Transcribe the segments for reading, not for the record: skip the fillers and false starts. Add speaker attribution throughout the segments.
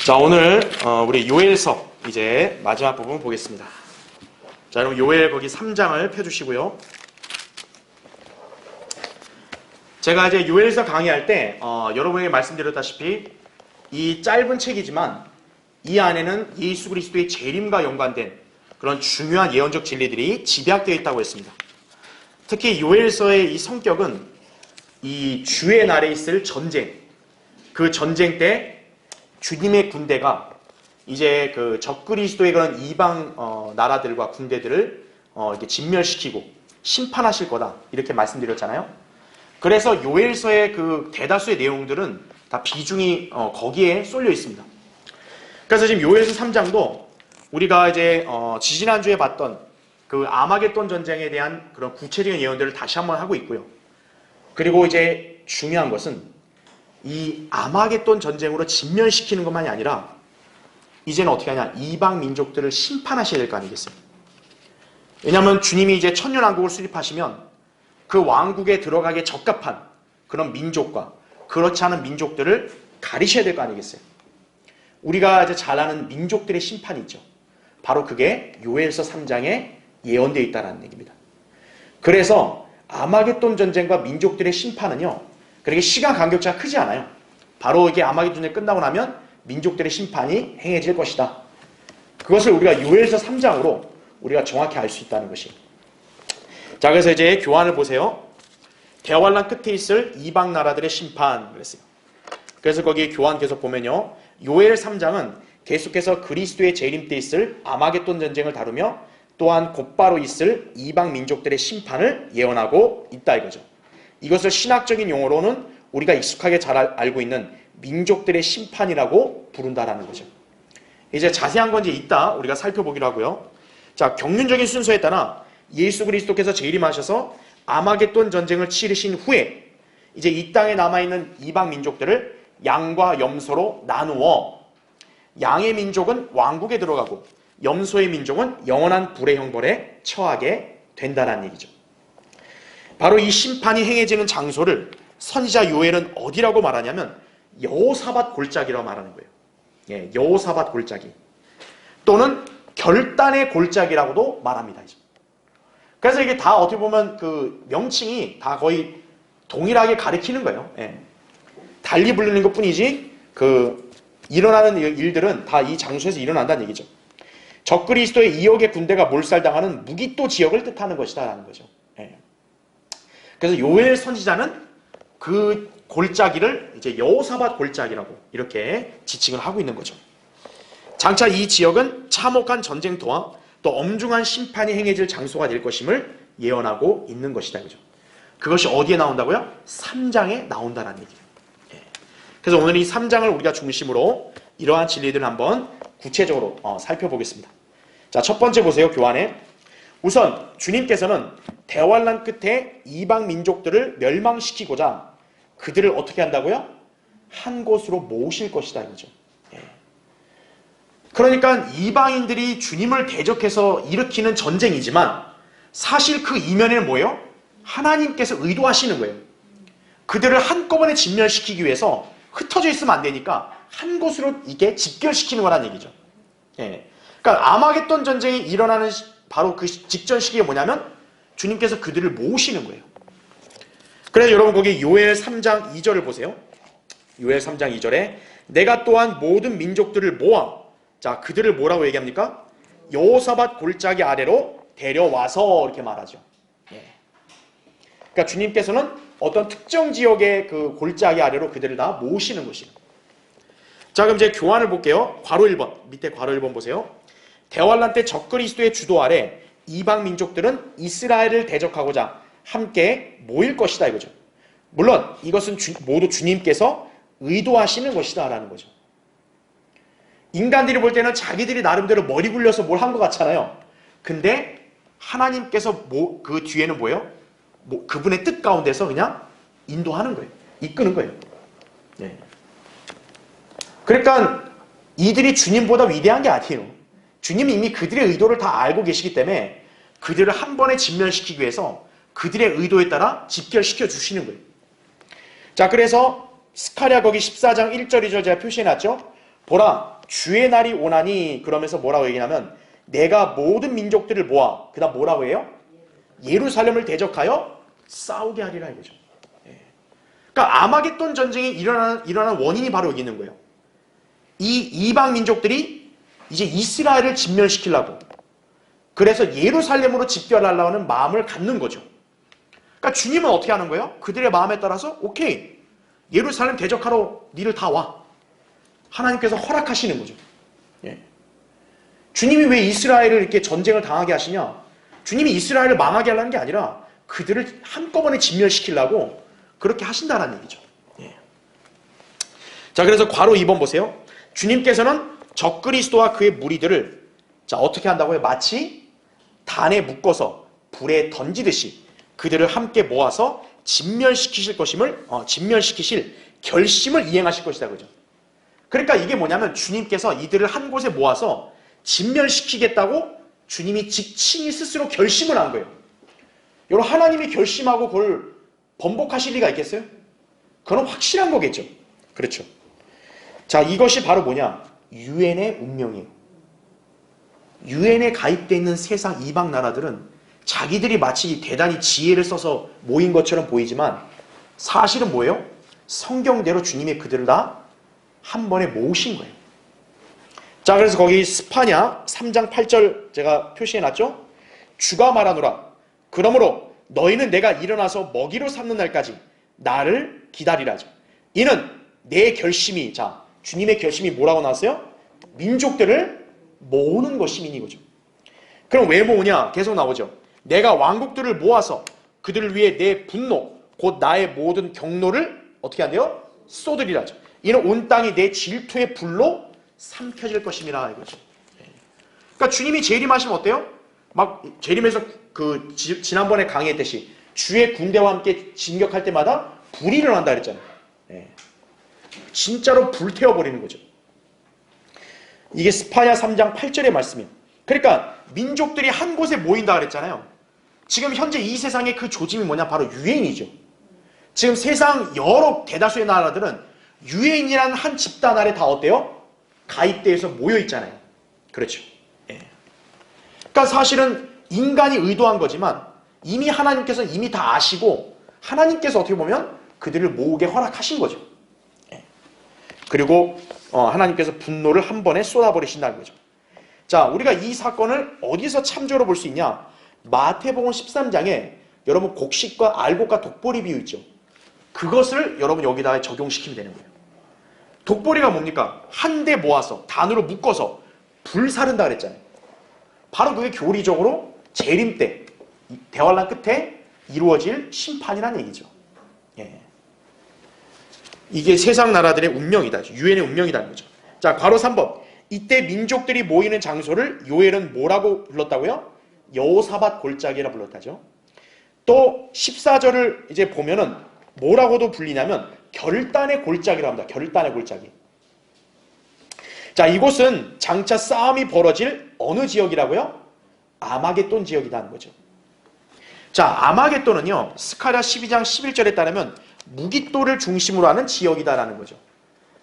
Speaker 1: 자, 오늘 우리 요엘서 이제 마지막 부분 보겠습니다. 자, 여러분 요엘 거기 3장을 펴주시고요. 제가 이제 요엘서 강의할 때 여러분에게 말씀드렸다시피 이 짧은 책이지만 이 안에는 예수 그리스도의 재림과 연관된 그런 중요한 예언적 진리들이 집약되어 있다고 했습니다. 특히 요엘서의 이 성격은 이 주의 날에 있을 전쟁, 그 전쟁 때 주님의 군대가 이제 그 적그리스도의 그런 이방 나라들과 군대들을 이렇게 진멸시키고 심판하실 거다 이렇게 말씀드렸잖아요. 그래서 요엘서의 그 대다수의 내용들은 다 비중이 거기에 쏠려 있습니다. 그래서 지금 요엘서 3장도 우리가 이제 지지난주에 봤던 그 아마겟돈 전쟁에 대한 그런 구체적인 예언들을 다시 한번 하고 있고요. 그리고 이제 중요한 것은 이 아마겟돈 전쟁으로 진멸시키는 것만이 아니라 이제는 어떻게 하냐, 이방 민족들을 심판하셔야 될 거 아니겠어요? 왜냐하면 주님이 이제 천년왕국을 수립하시면 그 왕국에 들어가기에 적합한 그런 민족과 그렇지 않은 민족들을 가리셔야 될 거 아니겠어요? 우리가 이제 잘 아는 민족들의 심판이 있죠. 바로 그게 요엘서 3장에 예언되어 있다는 얘기입니다. 그래서 아마겟돈 전쟁과 민족들의 심판은요, 그렇게 시간 간격차가 크지 않아요. 바로 이게 아마겟돈 전쟁이 끝나고 나면 민족들의 심판이 행해질 것이다. 그것을 우리가 요엘서 3장으로 우리가 정확히 알 수 있다는 것이. 자, 그래서 이제 교환을 보세요. 대환란 끝에 있을 이방 나라들의 심판 그랬어요. 그래서 거기 교환 계속 보면요, 요엘 3장은 계속해서 그리스도의 재림 때 있을 아마겟돈 전쟁을 다루며 또한 곧바로 있을 이방 민족들의 심판을 예언하고 있다 이거죠. 이것을 신학적인 용어로는 우리가 익숙하게 잘 알고 있는 민족들의 심판이라고 부른다라는 거죠. 이제 자세한 건 이제 이따 우리가 살펴보기로 하고요. 자, 경륜적인 순서에 따라 예수 그리스도께서 재림하셔서 아마겟돈 전쟁을 치르신 후에 이제 이 땅에 남아있는 이방 민족들을 양과 염소로 나누어 양의 민족은 왕국에 들어가고 염소의 민족은 영원한 불의 형벌에 처하게 된다는 얘기죠. 바로 이 심판이 행해지는 장소를 선지자 요엘은 어디라고 말하냐면 여호사밧 골짜기라고 말하는 거예요. 예, 여호사밧 골짜기 또는 결단의 골짜기라고도 말합니다. 그래서 이게 다 어떻게 보면 그 명칭이 다 거의 동일하게 가리키는 거예요. 예. 달리 부르는 것 뿐이지 그 일어나는 일들은 다 이 장소에서 일어난다는 얘기죠. 적그리스도의 2억의 군대가 몰살당하는 무기또 지역을 뜻하는 것이다 라는 거죠. 예. 그래서 요엘 선지자는 그 골짜기를 이제 여호사밧 골짜기라고 이렇게 지칭을 하고 있는 거죠. 장차 이 지역은 참혹한 전쟁터와 또 엄중한 심판이 행해질 장소가 될 것임을 예언하고 있는 것이다. 그죠? 그것이 어디에 나온다고요? 3장에 나온다는 얘기예요. 예. 그래서 오늘 이 3장을 우리가 중심으로 이러한 진리들을 한번 구체적으로 살펴보겠습니다. 자, 첫 번째 보세요. 교환에 우선 주님께서는 대환란 끝에 이방 민족들을 멸망시키고자 그들을 어떻게 한다고요? 한 곳으로 모으실 것이다 이거죠. 예. 그러니까 이방인들이 주님을 대적해서 일으키는 전쟁이지만 사실 그 이면에는 뭐예요? 하나님께서 의도하시는 거예요. 그들을 한꺼번에 진멸시키기 위해서 흩어져 있으면 안 되니까 한 곳으로 이게 집결시키는 거란 얘기죠. 예. 그러니까 아마겟돈 전쟁이 일어나는 바로 그 직전 시기에 뭐냐면 주님께서 그들을 모으시는 거예요. 그래서 여러분 거기 요엘 3장 2절을 보세요. 요엘 3장 2절에 내가 또한 모든 민족들을 모아, 자, 그들을 뭐라고 얘기합니까? 여호사밧 골짜기 아래로 데려와서 이렇게 말하죠. 예. 그러니까 주님께서는 어떤 특정 지역의 그 골짜기 아래로 그들을 다 모으시는 것이에요. 자, 그럼 이제 교환을 볼게요. 괄호 1번, 밑에 괄호 1번 보세요. 대환란 때 적그리스도의 주도 아래 이방 민족들은 이스라엘을 대적하고자 함께 모일 것이다 이거죠. 물론 이것은 모두 주님께서 의도하시는 것이다 라는 거죠. 인간들이 볼 때는 자기들이 나름대로 머리 굴려서 뭘 한 것 같잖아요. 근데 하나님께서 그 뒤에는 뭐예요? 그분의 뜻 가운데서 그냥 인도하는 거예요. 이끄는 거예요. 네. 그러니까 이들이 주님보다 위대한 게 아니에요. 주님이 이미 그들의 의도를 다 알고 계시기 때문에 그들을 한 번에 진멸시키기 위해서 그들의 의도에 따라 집결시켜 주시는 거예요. 자, 그래서 스가랴 거기 14장 1절 2절 제가 표시해놨죠. 보라, 주의 날이 오나니 그러면서 뭐라고 얘기하냐면 내가 모든 민족들을 모아 그 다음 뭐라고 해요? 예루살렘을 대적하여 싸우게 하리라 이거죠. 그러니까 아마겟돈 전쟁이 일어나는 원인이 바로 여기 있는 거예요. 이 이방 민족들이 이제 이스라엘을 진멸시키려고 그래서 예루살렘으로 집결하려고 하는 마음을 갖는 거죠. 그러니까 주님은 어떻게 하는 거예요? 그들의 마음에 따라서 오케이 예루살렘 대적하러 니를 다 와. 하나님께서 허락하시는 거죠. 예. 주님이 왜 이스라엘을 이렇게 전쟁을 당하게 하시냐? 주님이 이스라엘을 망하게 하려는 게 아니라 그들을 한꺼번에 진멸시키려고 그렇게 하신다는 얘기죠. 예. 자, 그래서 괄호 2번 보세요. 주님께서는 적그리스도와 그의 무리들을 자 어떻게 한다고요? 마치 단에 묶어서 불에 던지듯이 그들을 함께 모아서 진멸시키실 결심을 이행하실 것이다 그죠. 그러니까 이게 뭐냐면 주님께서 이들을 한 곳에 모아서 진멸시키겠다고 주님이 직친이 스스로 결심을 한 거예요. 여러분 하나님이 결심하고 그걸 번복하실 리가 있겠어요? 그건 확실한 거겠죠. 그렇죠. 자, 이것이 바로 뭐냐? 유엔의 운명이에요. 유엔에 가입되어 있는 세상 이방 나라들은 자기들이 마치 대단히 지혜를 써서 모인 것처럼 보이지만 사실은 뭐예요? 성경대로 주님이 그들을 다 한 번에 모으신 거예요. 자, 그래서 거기 스파냐 3장 8절 제가 표시해놨죠? 주가 말하노라. 그러므로 너희는 내가 일어나서 먹이로 삼는 날까지 나를 기다리라죠. 이는 내 결심이 자 주님의 결심이 뭐라고 나왔어요? 민족들을 모으는 것이니 이거죠. 그럼 왜 모으냐? 계속 나오죠. 내가 왕국들을 모아서 그들을 위해 내 분노 곧 나의 모든 경로를 어떻게 한대요? 쏟으리라죠. 이는 온 땅이 내 질투의 불로 삼켜질 것임이라 이거죠. 그러니까 주님이 재림하시면 어때요? 막 재림에서 그 지난번에 강의했듯이 주의 군대와 함께 진격할 때마다 불이 일어난다 그랬잖아요. 진짜로 불태워버리는 거죠. 이게 스파냐 3장 8절의 말씀이에요. 그러니까 민족들이 한 곳에 모인다 그랬잖아요. 지금 현재 이 세상의 그 조짐이 뭐냐? 바로 유엔이죠. 지금 세상 여러 대다수의 나라들은 유엔이라는 한 집단 아래 다 어때요? 가입대에서 모여 있잖아요. 그렇죠. 예. 그러니까 사실은 인간이 의도한 거지만 이미 하나님께서 이미 다 아시고 하나님께서 어떻게 보면 그들을 모으게 허락하신 거죠. 예. 그리고 하나님께서 분노를 한 번에 쏟아버리신다는 거죠. 자, 우리가 이 사건을 어디서 참조로 볼 수 있냐? 마태복음 13장에 여러분 곡식과 알곡과 독보리 비유 있죠. 그것을 여러분 여기다가 적용시키면 되는 거예요. 독보리가 뭡니까? 한데 모아서 단으로 묶어서 불사른다 그랬잖아요. 바로 그게 교리적으로 재림 때 대환란 끝에 이루어질 심판이라는 얘기죠. 예. 이게 세상 나라들의 운명이다. 유엔의 운명이라는 거죠. 자, 괄호 3번. 이때 민족들이 모이는 장소를 요엘은 뭐라고 불렀다고요? 여호사밧 골짜기라 불렀다죠. 또 14절을 이제 보면은 뭐라고도 불리냐면 결단의 골짜기라고 합니다. 결단의 골짜기. 자, 이곳은 장차 싸움이 벌어질 어느 지역이라고요? 아마겟돈 지역이라는 거죠. 자, 아마겟돈은요. 스가랴 12장 11절에 따르면 무깃돌을 중심으로 하는 지역이다라는 거죠.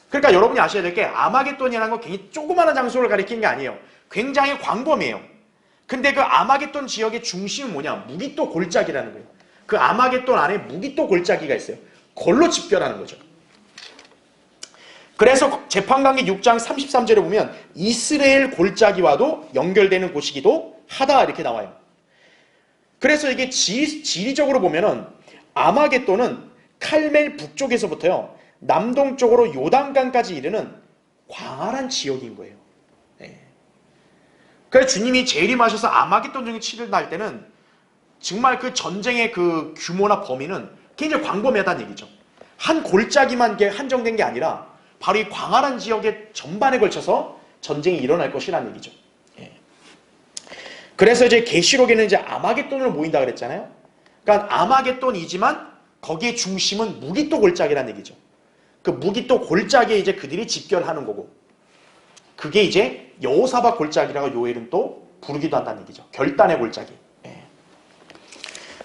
Speaker 1: 그러니까 여러분이 아셔야 될 게 아마겟돈이라는 건 굉장히 조그마한 장소를 가리키는 게 아니에요. 굉장히 광범위해요. 근데 그 아마겟돈 지역의 중심은 뭐냐? 무깃돌 골짜기라는 거예요. 그 아마겟돈 안에 무깃돌 골짜기가 있어요. 그걸로 집결하는 거죠. 그래서 재판관계 6장 33절에 보면 이스라엘 골짜기와도 연결되는 곳이기도 하다 이렇게 나와요. 그래서 이게 지리적으로 보면은 아마겟돈은 칼멜 북쪽에서부터요 남동쪽으로 요단강까지 이르는 광활한 지역인 거예요. 네. 그래서 주님이 재림하셔서 아마겟돈 중에 치를 할 때는 정말 그 전쟁의 그 규모나 범위는 굉장히 광범위하다는 얘기죠. 한 골짜기만 한정된 게 아니라 바로 이 광활한 지역의 전반에 걸쳐서 전쟁이 일어날 것이라는 얘기죠. 예. 그래서 이제 계시록에는 이제 아마겟돈으로 모인다 그랬잖아요. 그러니까 아마겟돈이지만 거기에 중심은 무깃도 골짜기라는 얘기죠. 그 무깃도 골짜기에 이제 그들이 집결하는 거고, 그게 이제 여호사밧 골짜기라고 요엘은 또 부르기도 한다는 얘기죠. 결단의 골짜기. 예.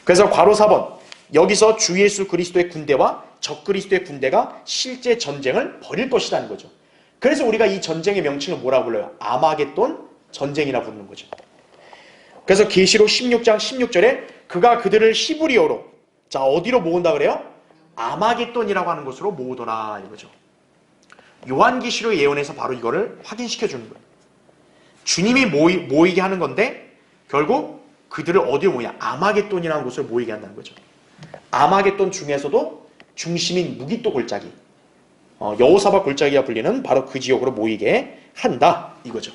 Speaker 1: 그래서 괄호 4번. 여기서 주 예수 그리스도의 군대와 적그리스도의 군대가 실제 전쟁을 벌일 것이라는 거죠. 그래서 우리가 이 전쟁의 명칭을 뭐라고 불러요? 아마겟돈 전쟁이라 부르는 거죠. 그래서 계시록 16장 16절에 그가 그들을 히브리어로 자 어디로 모은다 그래요? 아마겟돈이라고 하는 곳으로 모으더라 이거죠. 요한계시록 예언에서 바로 이거를 확인시켜 주는 거예요. 주님이 모이게 하는 건데 결국 그들을 어디로 모이냐? 아마겟돈이라는 곳을 모이게 한다는 거죠. 아마겟돈 중에서도 중심인 무기토 골짜기 여호사밧 골짜기가 불리는 바로 그 지역으로 모이게 한다 이거죠.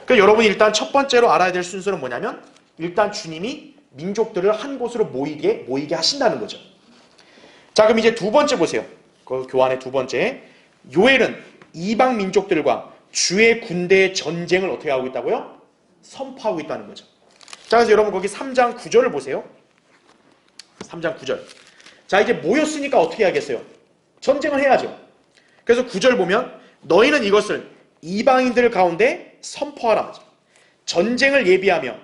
Speaker 1: 그러니까 여러분이 일단 첫 번째로 알아야 될 순서는 뭐냐면 일단 주님이 민족들을 한 곳으로 모이게 하신다는 거죠. 자 그럼 이제 두 번째 보세요. 그 교환의 두 번째 요엘은 이방 민족들과 주의 군대의 전쟁을 어떻게 하고 있다고요? 선포하고 있다는 거죠. 자 그래서 여러분 거기 3장 9절을 보세요. 3장 9절. 자 이제 모였으니까 어떻게 해야겠어요? 전쟁을 해야죠. 그래서 9절 보면 너희는 이것을 이방인들 가운데 선포하라. 전쟁을 예비하며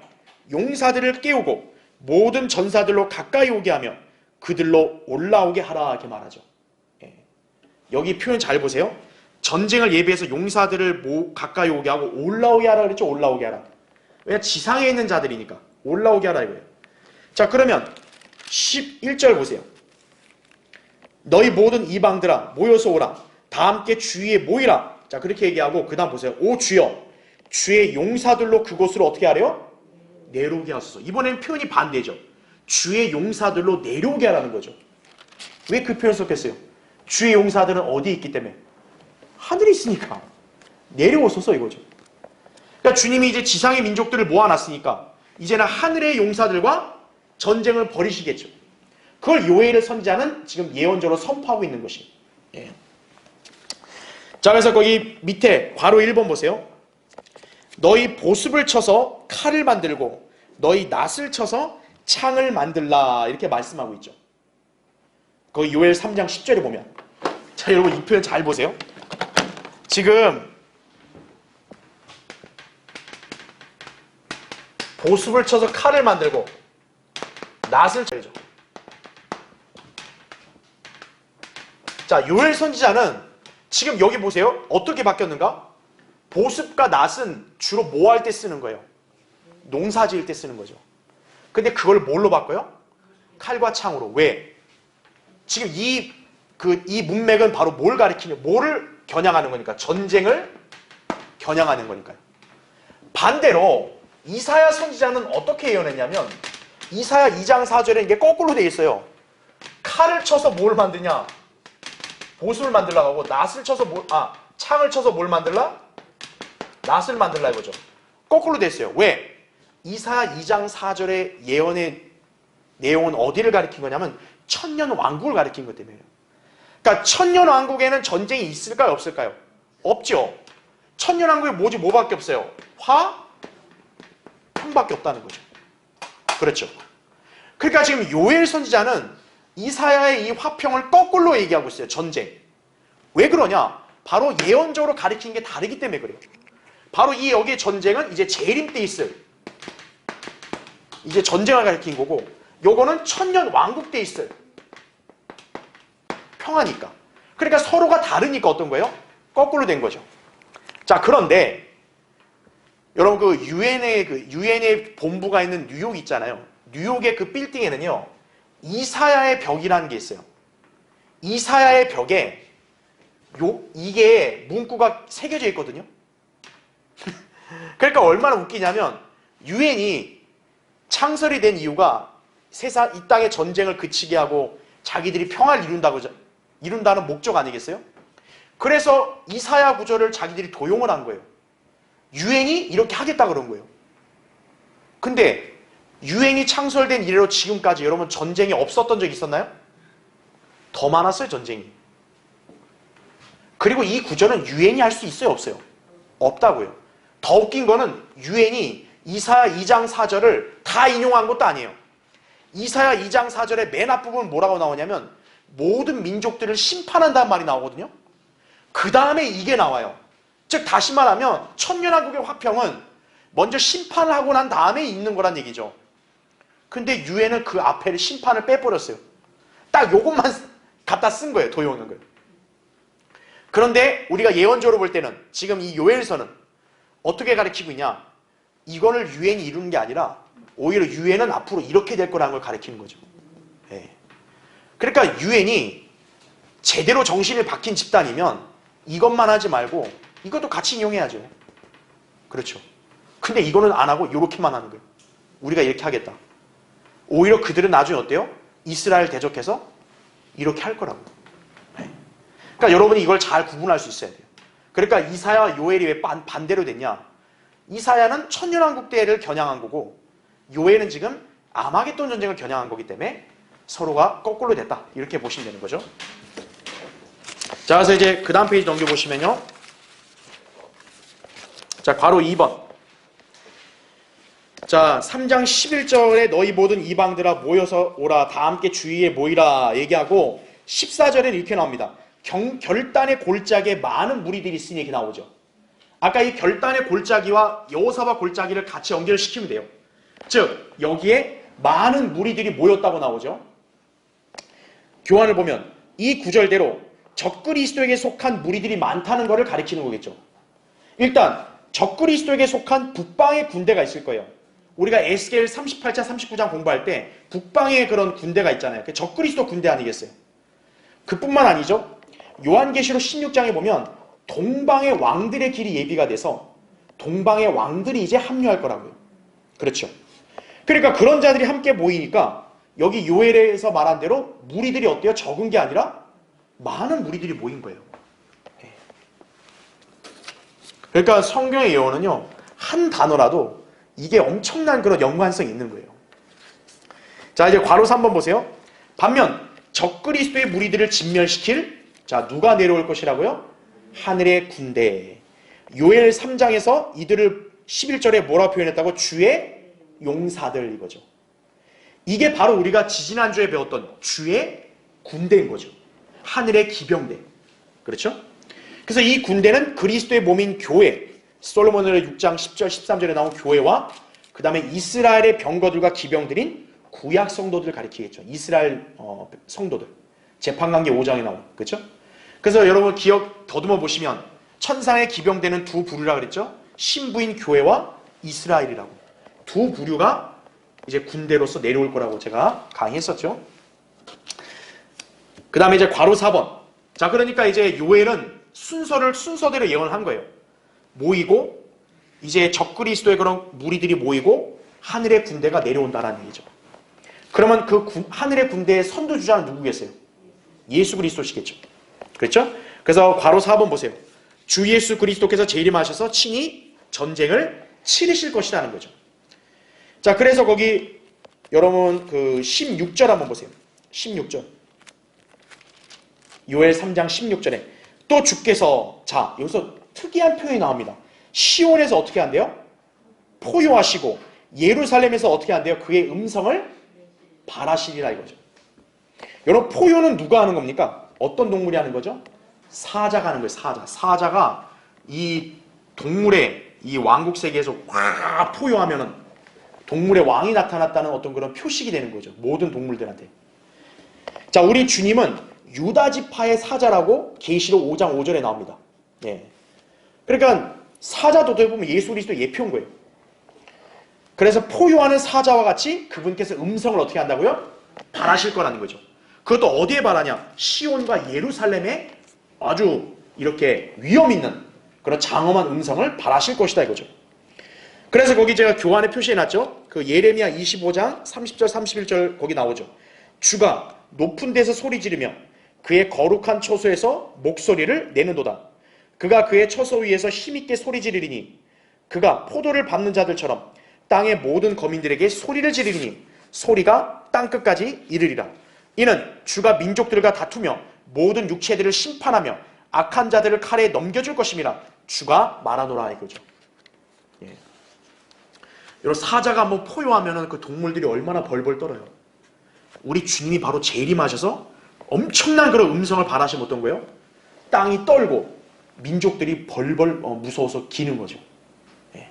Speaker 1: 용사들을 깨우고 모든 전사들로 가까이 오게 하며 그들로 올라오게 하라 이렇게 말하죠. 여기 표현 잘 보세요. 전쟁을 예비해서 용사들을 가까이 오게 하고 올라오게 하라 그랬죠. 올라오게 하라. 왜냐 지상에 있는 자들이니까 올라오게 하라 이거예요. 자 그러면 11절 보세요. 너희 모든 이방들아 모여서 오라. 다 함께 주위에 모이라. 자 그렇게 얘기하고 그 다음 보세요. 오 주여 주의 용사들로 그곳으로 어떻게 하래요? 내려오게 하소서. 이번에는 표현이 반대죠. 주의 용사들로 내려오게 하라는 거죠. 왜 그 표현 썼겠어요? 주의 용사들은 어디에 있기 때문에? 하늘에 있으니까 내려오소서 이거죠. 그러니까 주님이 이제 지상의 민족들을 모아놨으니까 이제는 하늘의 용사들과 전쟁을 벌이시겠죠. 그걸 요엘의 선지자는 지금 예언적으로 선포하고 있는 것이. 예. 자 그래서 거기 밑에 괄호 1번 보세요. 너희 보습을 쳐서 칼을 만들고 너희 낫을 쳐서 창을 만들라 이렇게 말씀하고 있죠. 거기 요엘 3장 10절에 보면 자 여러분 이 표현 잘 보세요. 지금 보습을 쳐서 칼을 만들고 낫을 쳐야죠. 자 요엘 선지자는 지금 여기 보세요. 어떻게 바뀌었는가? 보습과 낫은 주로 뭐 할 때 쓰는 거예요? 농사 지을 때 쓰는 거죠. 근데 그걸 뭘로 바꿔요? 칼과 창으로. 왜? 지금 이 문맥은 바로 뭘 가리키냐? 뭐를 겨냥하는 거니까? 전쟁을 겨냥하는 거니까요. 반대로 이사야 선지자는 어떻게 예언했냐면 이사야 2장 4절에 이게 거꾸로 되어 있어요. 칼을 쳐서 뭘 만드냐? 보습을 만들라고 하고 낫을 쳐서 창을 쳐서 뭘 만들라? 낫을 만들라 이거죠. 거꾸로 됐어요. 왜? 이사야 2장 4절의 예언의 내용은 어디를 가리킨 거냐면 천년 왕국을 가리킨 것 때문에요. 그러니까 천년 왕국에는 전쟁이 있을까요? 없을까요? 없죠. 천년 왕국에 뭐밖에 없어요? 평밖에 없다는 거죠. 그렇죠. 그러니까 지금 요엘 선지자는 이사야의 이 화평을 거꾸로 얘기하고 있어요. 전쟁. 왜 그러냐? 바로 예언적으로 가리킨 게 다르기 때문에 그래요. 바로 이 여기의 전쟁은 이제 재림 때 있을 이제 전쟁을 가리킨 거고 요거는 천년 왕국 때 있을 평화니까. 그러니까 서로가 다르니까 어떤 거예요? 거꾸로 된 거죠. 자 그런데 여러분 그 유엔의 본부가 있는 뉴욕 있잖아요. 뉴욕의 그 빌딩에는요. 이사야의 벽이라는 게 있어요. 이사야의 벽에 이게 문구가 새겨져 있거든요. 그러니까 얼마나 웃기냐면 유엔이 창설이 된 이유가 이 땅의 전쟁을 그치게 하고 자기들이 평화를 이룬다는 목적 아니겠어요? 그래서 이사야 구절을 자기들이 도용을 한 거예요. 유엔이 이렇게 하겠다 그런 거예요. 근데 유엔이 창설된 이래로 지금까지 여러분 전쟁이 없었던 적이 있었나요? 더 많았어요 전쟁이. 그리고 이 구절은 유엔이 할 수 있어요 없어요? 없다고요. 더 웃긴 거는 유엔이 이사야 2장 4절을 다 인용한 것도 아니에요. 이사야 2장 4절의 맨 앞부분 뭐라고 나오냐면 모든 민족들을 심판한다는 말이 나오거든요. 그 다음에 이게 나와요. 즉 다시 말하면 천년왕국의 화평은 먼저 심판을 하고 난 다음에 있는 거란 얘기죠. 근데 유엔은 그 앞에 심판을 빼버렸어요. 딱 요것만 갖다 쓴 거예요. 도용한 거예요. 그런데 우리가 예언적으로 볼 때는 지금 이 요엘서는 어떻게 가르치고 있냐? 이거를 유엔이 이루는 게 아니라 오히려 유엔은 앞으로 이렇게 될 거라는 걸 가르치는 거죠. 예. 그러니까 유엔이 제대로 정신을 박힌 집단이면 이것만 하지 말고 이것도 같이 인용해야죠. 그렇죠. 근데 이거는 안 하고 이렇게만 하는 거예요. 우리가 이렇게 하겠다. 오히려 그들은 나중에 어때요? 이스라엘 대적해서 이렇게 할 거라고. 네. 그러니까 여러분이 이걸 잘 구분할 수 있어야 돼요. 그러니까 이사야, 요엘이 왜 반대로 됐냐? 이사야는 천년왕국 때를 겨냥한 거고 요엘은 지금 아마겟돈 전쟁을 겨냥한 거기 때문에 서로가 거꾸로 됐다. 이렇게 보시면 되는 거죠. 자, 그래서 이제 그 다음 페이지 넘겨보시면요. 자, 괄호 2번. 자, 3장 11절에 너희 모든 이방들아 모여서 오라 다 함께 주위에 모이라 얘기하고 14절에는 이렇게 나옵니다. 결단의 골짜기에 많은 무리들이 있으니 이렇게 나오죠. 아까 이 결단의 골짜기와 여호사밧 골짜기를 같이 연결시키면 돼요. 즉 여기에 많은 무리들이 모였다고 나오죠. 교환을 보면 이 구절대로 적그리스도에게 속한 무리들이 많다는 것을 가리키는 거겠죠. 일단 적그리스도에게 속한 북방의 군대가 있을 거예요. 우리가 에스겔 38장 39장 공부할 때 북방에 그런 군대가 있잖아요. 그 적그리스도 군대 아니겠어요? 그뿐만 아니죠. 요한계시록 16장에 보면 동방의 왕들의 길이 예비가 돼서 동방의 왕들이 이제 합류할 거라고요. 그렇죠. 그러니까 그런 자들이 함께 모이니까 여기 요엘에서 말한 대로 무리들이 어때요? 적은 게 아니라 많은 무리들이 모인 거예요. 그러니까 성경의 예언은요, 한 단어라도 이게 엄청난 그런 연관성이 있는 거예요. 자, 이제 괄호 3번 보세요. 반면 적그리스도의 무리들을 진멸시킬, 자, 누가 내려올 것이라고요? 하늘의 군대. 요엘 3장에서 이들을 11절에 뭐라 표현했다고? 주의 용사들, 이거죠. 이게 바로 우리가 지지난주에 배웠던 주의 군대인 거죠. 하늘의 기병대. 그렇죠? 그래서 이 군대는 그리스도의 몸인 교회, 솔로몬의 6장 10절 13절에 나온 교회와 그 다음에 이스라엘의 병거들과 기병들인 구약 성도들을 가리키겠죠. 이스라엘 성도들. 재판관계 5장에 나온. 그렇죠? 그래서 여러분 기억 더듬어 보시면 천상의 기병대는 두 부류라 그랬죠. 신부인 교회와 이스라엘이라고. 두 부류가 이제 군대로서 내려올 거라고 제가 강의했었죠. 그 다음에 이제 괄호 4번. 자, 그러니까 이제 요엘은 순서대로 예언한 거예요. 모이고 이제 적그리스도의 그런 무리들이 모이고 하늘의 군대가 내려온다는 얘기죠. 그러면 그 하늘의 군대의 선두주자는 누구겠어요? 예수 그리스도시겠죠. 그렇죠? 그래서 괄호 4번 보세요. 주 예수 그리스도께서 재림하셔서 친히 전쟁을 치르실 것이라는 거죠. 자, 그래서 거기 여러분 그 16절 한번 보세요. 16절. 요엘 3장 16절에 또 주께서, 자, 여기서 특이한 표현이 나옵니다. 시온에서 어떻게 한대요? 포효하시고 예루살렘에서 어떻게 한대요? 그의 음성을 발하시리라 이거죠. 여러분 포효는 누가 하는 겁니까? 어떤 동물이 하는 거죠? 사자가 하는 거예요. 사자가 이 동물의 이 왕국 세계에서 확 포효하면은 동물의 왕이 나타났다는 어떤 그런 표식이 되는 거죠. 모든 동물들한테. 자, 우리 주님은 유다 지파의 사자라고 계시록 5장 5절에 나옵니다. 예. 그러니까 사자도 어떻게 보면 예수 그리스도 예표인 거예요. 그래서 포효하는 사자와 같이 그분께서 음성을 어떻게 한다고요? 발하실 거라는 거죠. 그것도 어디에 발하냐? 시온과 예루살렘에 아주 이렇게 위험 있는 그런 장엄한 음성을 발하실 것이다 이거죠. 그래서 거기 제가 교환에 표시해놨죠. 그 예레미야 25장 30절 31절 거기 나오죠. 주가 높은 데서 소리 지르며 그의 거룩한 처소에서 목소리를 내는도다. 그가 그의 처소 위에서 힘있게 소리 지르리니 그가 포도를 밟는 자들처럼 땅의 모든 거민들에게 소리를 지르리니 소리가 땅끝까지 이르리라. 이는 주가 민족들과 다투며 모든 육체들을 심판하며 악한 자들을 칼에 넘겨줄 것임이라 주가 말하노라 이거죠. 예. 여러분 사자가 한번 포효하면 그 동물들이 얼마나 벌벌 떨어요. 우리 주님이 바로 재림하셔서 엄청난 그런 음성을 발하시면 어떤 거예요? 땅이 떨고 민족들이 벌벌 무서워서 기는 거죠. 예.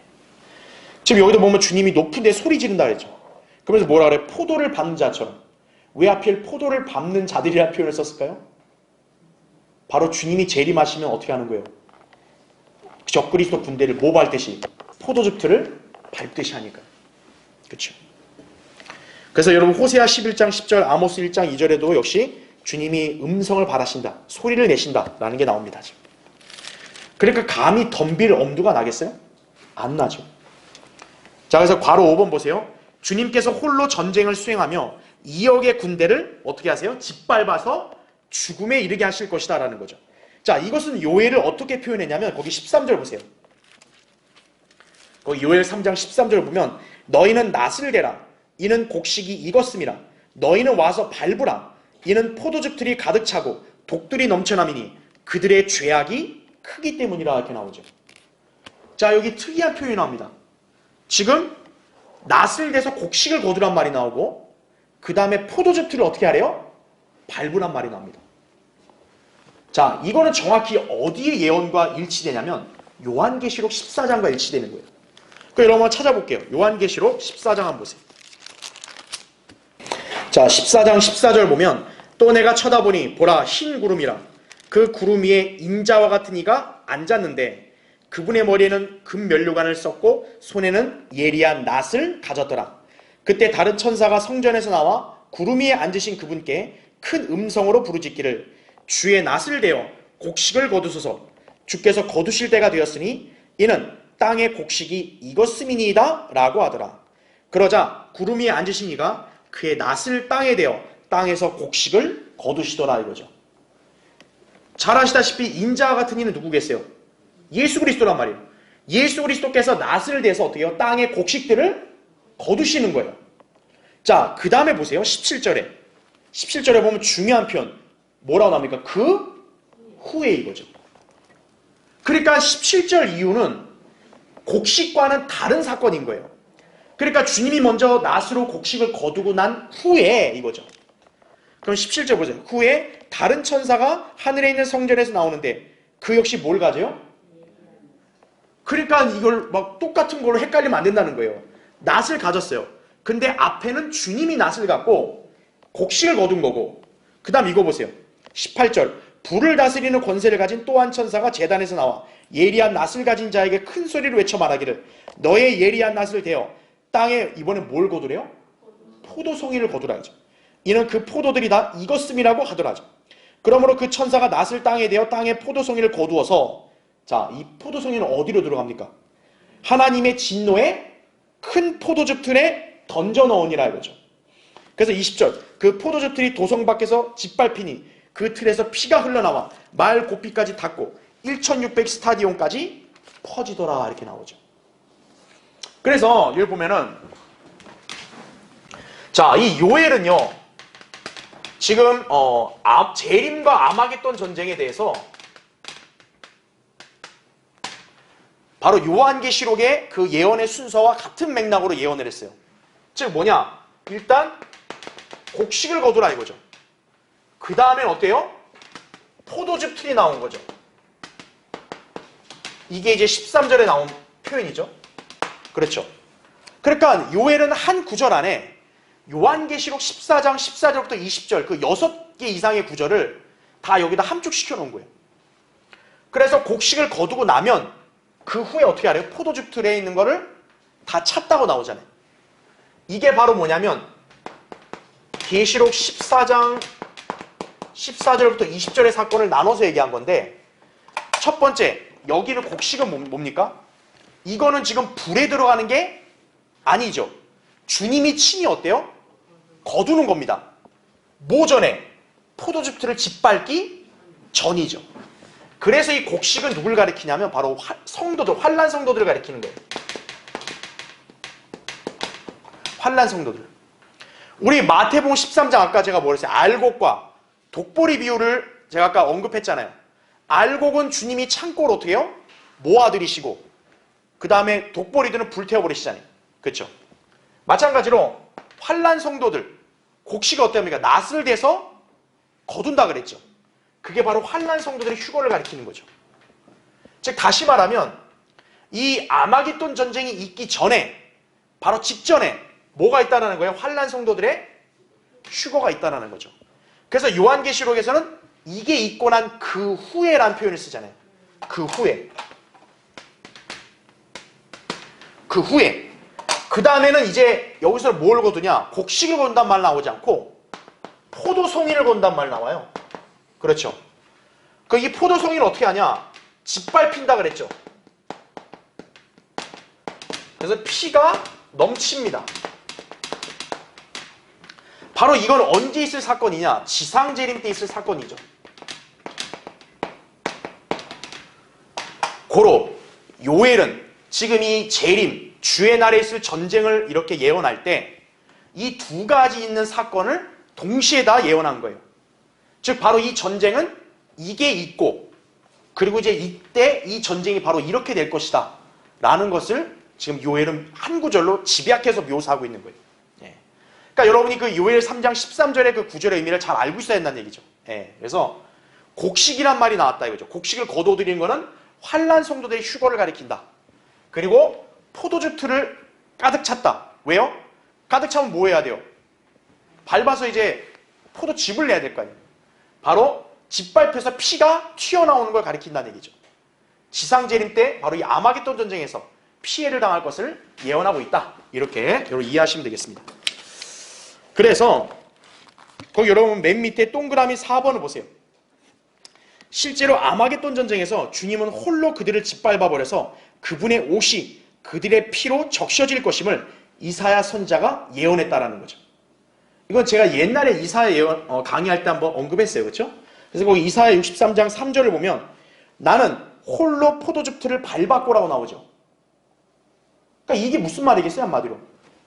Speaker 1: 지금 여기도 보면 주님이 높은 데 소리 지른다 그랬죠. 그러면서 뭐라 그래? 포도를 밟는 자처럼. 왜 하필 포도를 밟는 자들이라는 표현을 썼을까요? 바로 주님이 재림하시면 어떻게 하는 거예요? 적그리스도 군대를 뭐 밟듯이 포도즙 틀을 밟듯이 하니까. 그렇죠. 그래서 여러분 호세아 11장 10절, 아모스 1장 2절에도 역시 주님이 음성을 발하신다, 소리를 내신다라는 게 나옵니다. 지금. 그러니까 감히 덤빌 엄두가 나겠어요? 안 나죠. 자, 그래서 괄호 5번 보세요. 주님께서 홀로 전쟁을 수행하며 2억의 군대를 어떻게 하세요? 짓밟아서 죽음에 이르게 하실 것이다 라는 거죠. 자, 이것은 요엘을 어떻게 표현했냐면 거기 13절 보세요. 거기 요엘 3장 13절 보면 너희는 낫을 대라. 이는 곡식이 익었음이라. 너희는 와서 밟으라. 이는 포도즙 틀이 가득 차고 독들이 넘쳐남이니 그들의 죄악이 크기 때문이라 이렇게 나오죠. 자, 여기 특이한 표현이 나옵니다. 지금 낫을 대서 곡식을 거두란 말이 나오고 그 다음에 포도즙 틀을 어떻게 하래요? 밟으란 말이 나옵니다. 자, 이거는 정확히 어디의 예언과 일치되냐면 요한계시록 14장과 일치되는 거예요. 그럼 여러분 한번 찾아볼게요. 요한계시록 14장 한번 보세요. 자, 14장 14절 보면 또 내가 쳐다보니 보라 흰 구름이라. 그 구름 위에 인자와 같은 이가 앉았는데 그분의 머리에는 금면류관을 썼고 손에는 예리한 낫을 가졌더라. 그때 다른 천사가 성전에서 나와 구름 위에 앉으신 그분께 큰 음성으로 부르짖기를 주의 낫을 대어 곡식을 거두소서. 주께서 거두실 때가 되었으니 이는 땅의 곡식이 익었음이니이다 라고 하더라. 그러자 구름 위에 앉으신 이가 그의 낫을 땅에 대어 땅에서 곡식을 거두시더라 이거죠. 잘 아시다시피 인자와 같은 이는 누구겠어요? 예수 그리스도란 말이에요. 예수 그리스도께서 낫을 대서 어떻게 해요? 땅의 곡식들을 거두시는 거예요. 자, 그 다음에 보세요. 17절에 보면 중요한 표현 뭐라고 나옵니까? 그 후에 이거죠. 그러니까 17절 이유는 곡식과는 다른 사건인 거예요. 그러니까 주님이 먼저 낫으로 곡식을 거두고 난 후에 이거죠. 그럼 17절 보세요. 후에 다른 천사가 하늘에 있는 성전에서 나오는데 그 역시 뭘 가져요? 그러니까 이걸 막 똑같은 걸로 헷갈리면 안 된다는 거예요. 낫을 가졌어요. 근데 앞에는 주님이 낫을 갖고 곡식을 거둔 거고, 그 다음 이거 보세요. 18절 불을 다스리는 권세를 가진 또 한 천사가 제단에서 나와 예리한 낫을 가진 자에게 큰 소리로 외쳐 말하기를 너의 예리한 낫을 대어 땅에 이번에 뭘 거두래요? 포도송이를 거두라죠. 이는 그 포도들이 다 익었음이라고 하더라죠. 그러므로 그 천사가 낫을 땅에 대어 땅에 포도송이를 거두어서, 자, 이 포도송이는 어디로 들어갑니까? 하나님의 진노에 큰 포도즙 틀에 던져 넣으니라 이거죠. 그래서 20절 그 포도즙 틀이 도성 밖에서 짓밟히니 그 틀에서 피가 흘러나와 말 고피까지 닿고 1600 스타디온까지 퍼지더라 이렇게 나오죠. 그래서 여기 보면은 자, 이 요엘은요 지금 재림과 아마겟돈 전쟁에 대해서 바로 요한계시록의 그 예언의 순서와 같은 맥락으로 예언을 했어요. 즉 뭐냐? 일단 곡식을 거두라 이거죠. 그 다음엔 어때요? 포도즙 틀이 나온 거죠. 이게 이제 13절에 나온 표현이죠. 그렇죠. 그러니까 요엘은 한 구절 안에 요한계시록 14장 14절부터 20절 그 6개 이상의 구절을 다 여기다 함축시켜 놓은 거예요. 그래서 곡식을 거두고 나면 그 후에 어떻게 하래요? 포도즙 틀에 있는 거를 다 찼다고 나오잖아요. 이게 바로 뭐냐면 계시록 14장 14절부터 20절의 사건을 나눠서 얘기한 건데, 첫 번째 여기는 곡식은 뭡니까? 이거는 지금 불에 들어가는 게 아니죠. 주님이 친히 어때요? 거두는 겁니다. 뭐 전에? 포도즙 틀을 짓밟기 전이죠. 그래서 이 곡식은 누굴 가리키냐면 바로 성도들, 환난 성도들을 가리키는 거예요. 환난 성도들. 우리 마태복음 13장 아까 제가 뭐랬어요? 알곡과 독보리 비유를 제가 아까 언급했잖아요. 알곡은 주님이 창고를 어떻게 해요? 모아들이시고 그 다음에 독보리들은 불태워버리시잖아요. 그렇죠? 마찬가지로 환난 성도들, 곡식이 어때합니까? 낫을 대서 거둔다 그랬죠. 그게 바로 환난 성도들의 휴거를 가리키는 거죠. 즉 다시 말하면 이 아마겟돈 전쟁이 있기 전에, 바로 직전에 뭐가 있다는 거예요? 환난 성도들의 휴거가 있다는 거죠. 그래서 요한계시록에서는 이게 있고 난 그 후에라는 표현을 쓰잖아요. 그 후에. 그 후에. 그 다음에는 이제 여기서 뭘 거두냐? 곡식을 건단 말 나오지 않고 포도송이를 건단 말 나와요. 그렇죠. 이 포도송이를 어떻게 하냐? 짓밟힌다 그랬죠. 그래서 피가 넘칩니다. 바로 이건 언제 있을 사건이냐? 지상재림 때 있을 사건이죠. 고로 요엘은 지금 이 재림, 주의 날에 있을 전쟁을 이렇게 예언할 때 이 두 가지 있는 사건을 동시에 다 예언한 거예요. 즉 바로 이 전쟁은 이게 있고 그리고 이제 이때 이 전쟁이 바로 이렇게 될 것이다 라는 것을 지금 요엘은 한 구절로 집약해서 묘사하고 있는 거예요. 예. 그러니까 여러분이 그 요엘 3장 13절의 그 구절의 의미를 잘 알고 있어야 된다는 얘기죠. 예. 그래서 곡식이란 말이 나왔다 이거죠. 곡식을 거둬들이는 거는 환난 성도들의 휴거를 가리킨다. 그리고 포도주 틀을 가득 찼다. 왜요? 가득 차면 뭐 해야 돼요? 밟아서 이제 포도즙을 내야 될 거 아니에요. 바로 짓밟혀서 피가 튀어나오는 걸 가리킨다는 얘기죠. 지상재림 때 바로 이 아마겟돈 전쟁에서 피해를 당할 것을 예언하고 있다. 이렇게 여러분 이해하시면 되겠습니다. 그래서 거기 여러분 맨 밑에 동그라미 4번을 보세요. 실제로 아마겟돈 전쟁에서 주님은 홀로 그들을 짓밟아버려서 그분의 옷이 그들의 피로 적셔질 것임을 이사야 선지자가 예언했다라는 거죠. 이건 제가 옛날에 이사야 예언 강의할 때 한번 언급했어요. 그렇죠? 그래서 거기 이사야 63장 3절을 보면 나는 홀로 포도즙 틀을 밟았고라고 나오죠. 그러니까 이게 무슨 말이겠어요? 한마디로.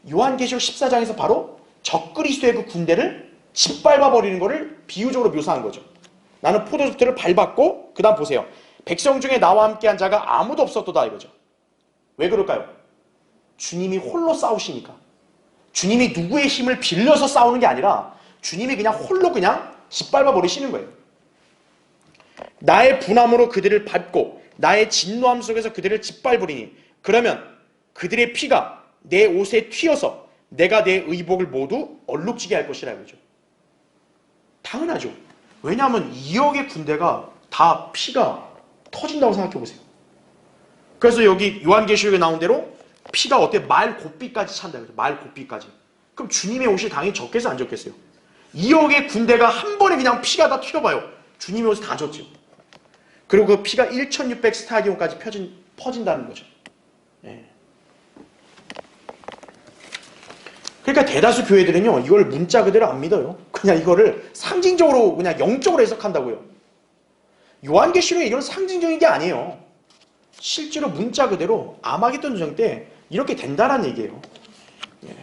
Speaker 1: 요한계시록 14장에서 바로 적그리스도의 그 군대를 짓밟아버리는 것을 비유적으로 묘사한 거죠. 나는 포도즙 틀을 밟았고 그 다음 보세요. 백성 중에 나와 함께한 자가 아무도 없었도다 이거죠. 왜 그럴까요? 주님이 홀로 싸우시니까. 주님이 누구의 힘을 빌려서 싸우는 게 아니라 주님이 그냥 홀로 그냥 짓밟아 버리시는 거예요. 나의 분함으로 그들을 밟고 나의 진노함 속에서 그들을 짓밟으리니 그러면 그들의 피가 내 옷에 튀어서 내가 내 의복을 모두 얼룩지게 할 것이라 이거죠. 당연하죠. 왜냐하면 2억의 군대가 다 피가 터진다고 생각해 보세요. 그래서 여기 요한계시록에 나온 대로 피가 어때? 말 곱비까지 찬다. 말 곱비까지. 그럼 주님의 옷이 당연히 적겠어요? 안 적겠어요? 2억의 군대가 한 번에 그냥 피가 다 튀어봐요. 주님의 옷이 다 젖죠. 그리고 그 피가 1600 스타디온까지 퍼진다는 거죠. 예. 그러니까 대다수 교회들은요, 이걸 문자 그대로 안 믿어요. 그냥 이거를 상징적으로, 그냥 영적으로 해석한다고요. 요한계시록에 이건 상징적인 게 아니에요. 실제로 문자 그대로 아마겟돈 전쟁 때 이렇게 된다는 얘기예요. 예.